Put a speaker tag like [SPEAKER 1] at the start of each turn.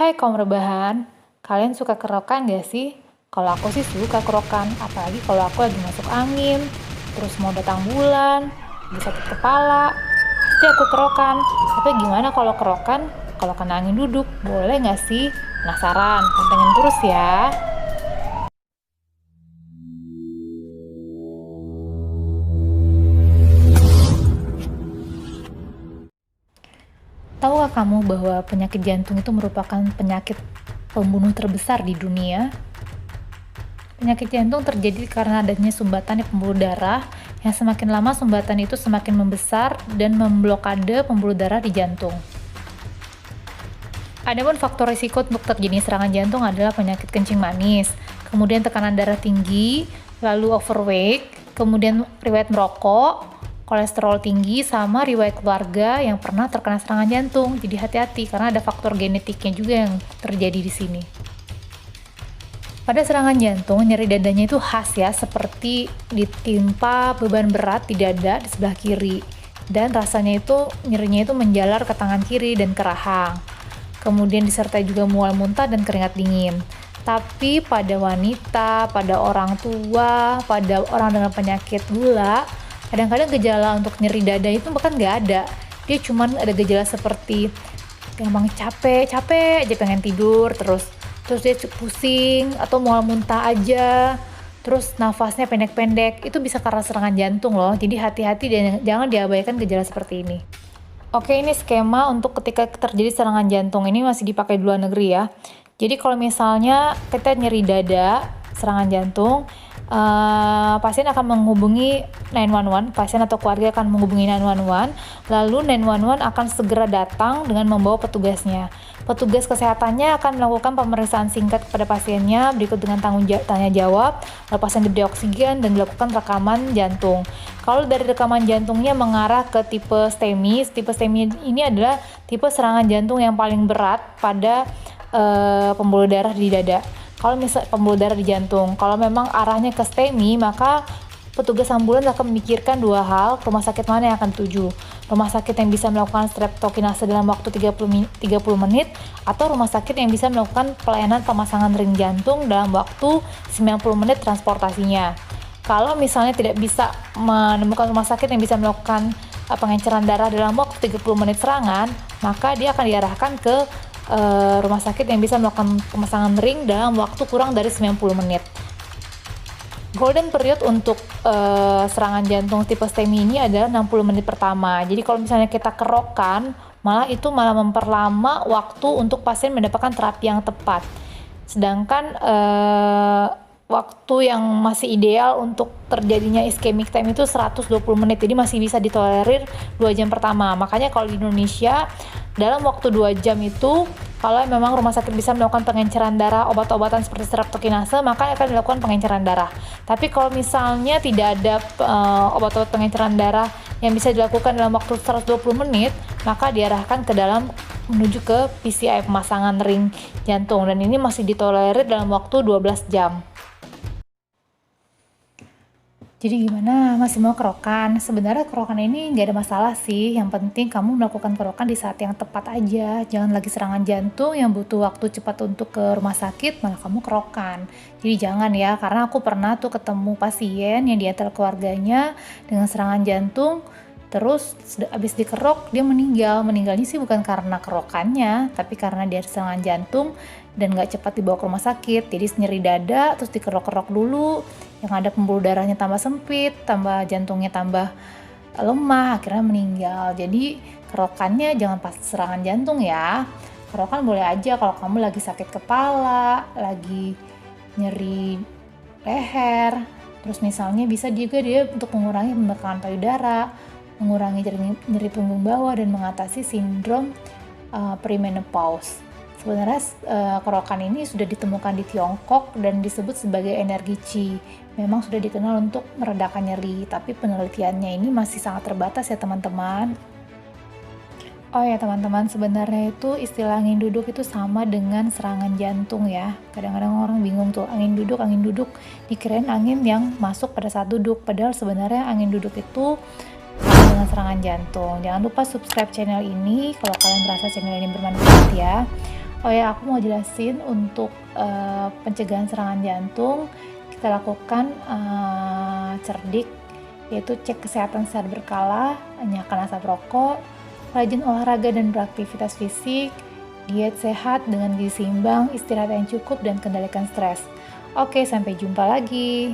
[SPEAKER 1] Hai kaum rebahan, kalian suka kerokan gak sih? Kalau aku sih suka kerokan, apalagi kalau aku lagi masuk angin, terus mau datang bulan, lagi sakit kepala, pasti aku kerokan. Tapi gimana kalau kerokan? Kalau kena angin duduk, boleh gak sih? Penasaran? Pantengin terus ya. Tahukah kamu bahwa penyakit jantung itu merupakan penyakit pembunuh terbesar di dunia? Penyakit jantung terjadi karena adanya sumbatan di pembuluh darah, yang semakin lama sumbatan itu semakin membesar dan memblokade pembuluh darah di jantung. Adapun faktor risiko untuk terjadi serangan jantung adalah penyakit kencing manis, kemudian tekanan darah tinggi, lalu overweight, kemudian riwayat merokok, kolesterol tinggi, sama riwayat keluarga yang pernah terkena serangan jantung. Jadi hati-hati karena ada faktor genetiknya juga yang terjadi di sini. Pada serangan jantung, nyeri dadanya itu khas ya, seperti ditimpa beban berat di dada di sebelah kiri. Dan rasanya itu, nyerinya itu menjalar ke tangan kiri dan ke rahang. Kemudian disertai juga mual muntah dan keringat dingin. Tapi pada wanita, pada orang tua, pada orang dengan penyakit gula, kadang-kadang gejala untuk nyeri dada itu bahkan nggak ada. Dia cuman ada gejala seperti gampang capek aja pengen tidur, terus dia pusing atau mual muntah aja, terus nafasnya pendek-pendek. Itu bisa karena serangan jantung loh, jadi hati-hati dan jangan diabaikan gejala seperti ini. Oke, ini skema untuk ketika terjadi serangan jantung, ini masih dipakai di luar negeri ya. Jadi kalau misalnya kita nyeri dada, serangan jantung, pasien akan menghubungi 911, pasien atau keluarga akan menghubungi 911, lalu 911 akan segera datang dengan membawa petugasnya. Petugas kesehatannya akan melakukan pemeriksaan singkat kepada pasiennya, berikut dengan tanya jawab, lalu pasien diberi oksigen dan dilakukan rekaman jantung. Kalau dari rekaman jantungnya mengarah ke tipe STEMI ini adalah tipe serangan jantung yang paling berat pada pembuluh darah di dada. Kalau misal pembuluh darah di jantung, kalau memang arahnya ke STEMI, maka petugas ambulans akan memikirkan dua hal, rumah sakit mana yang akan tuju. Rumah sakit yang bisa melakukan streptokinase dalam waktu 30 menit, atau rumah sakit yang bisa melakukan pelayanan pemasangan ring jantung dalam waktu 90 menit transportasinya. Kalau misalnya tidak bisa menemukan rumah sakit yang bisa melakukan pengenceran darah dalam waktu 30 menit serangan, maka dia akan diarahkan ke rumah sakit yang bisa melakukan pemasangan ring dalam waktu kurang dari 90 menit. Golden period untuk serangan jantung tipe STEMI ini adalah 60 menit pertama. Jadi kalau misalnya kita kerokan, malah memperlama waktu untuk pasien mendapatkan terapi yang tepat. Sedangkan waktu yang masih ideal untuk terjadinya ischemic time itu 120 menit, jadi masih bisa ditolerir 2 jam pertama. Makanya kalau di Indonesia, dalam waktu 2 jam itu, kalau memang rumah sakit bisa melakukan pengenceran darah, obat-obatan seperti streptokinase, maka akan dilakukan pengenceran darah. Tapi kalau misalnya tidak ada obat-obat pengenceran darah yang bisa dilakukan dalam waktu 120 menit, maka diarahkan ke dalam menuju ke PCI, pemasangan ring jantung, dan ini masih ditolerir dalam waktu 12 jam. Jadi gimana? Masih mau kerokan? Sebenarnya kerokan ini nggak ada masalah sih. Yang penting kamu melakukan kerokan di saat yang tepat aja. Jangan lagi serangan jantung yang butuh waktu cepat untuk ke rumah sakit, malah kamu kerokan. Jadi jangan ya, karena aku pernah tuh ketemu pasien yang diantar keluarganya dengan serangan jantung, terus abis dikerok dia meninggal. Meninggalnya sih bukan karena kerokannya, tapi karena dia serangan jantung dan nggak cepat dibawa ke rumah sakit. Jadi nyeri dada, terus dikerok-kerok dulu, yang ada pembuluh darahnya tambah sempit, tambah jantungnya tambah lemah, akhirnya meninggal. Jadi kerokannya jangan pas serangan jantung ya. Kerokan boleh aja kalau kamu lagi sakit kepala, lagi nyeri leher, terus misalnya bisa juga dia untuk mengurangi pembekakan payudara, mengurangi nyeri punggung bawah, dan mengatasi sindrom premenopause. Sebenarnya kerokan ini sudah ditemukan di Tiongkok dan disebut sebagai energi Qi. Memang sudah dikenal untuk meredakan nyeri, tapi penelitiannya ini masih sangat terbatas ya teman-teman. Oh ya teman-teman, sebenarnya itu istilah angin duduk itu sama dengan serangan jantung ya. Kadang-kadang orang bingung tuh, angin duduk, dikirain angin yang masuk pada saat duduk. Padahal sebenarnya angin duduk itu sama dengan serangan jantung. Jangan lupa subscribe channel ini kalau kalian merasa channel ini bermanfaat ya. Oh ya, aku mau jelasin untuk pencegahan serangan jantung, kita lakukan cerdik, yaitu cek kesehatan secara berkala, hanyutkan asap rokok, rajin olahraga dan beraktivitas fisik, diet sehat dengan gizi seimbang, istirahat yang cukup, dan kendalikan stres. Oke, sampai jumpa lagi.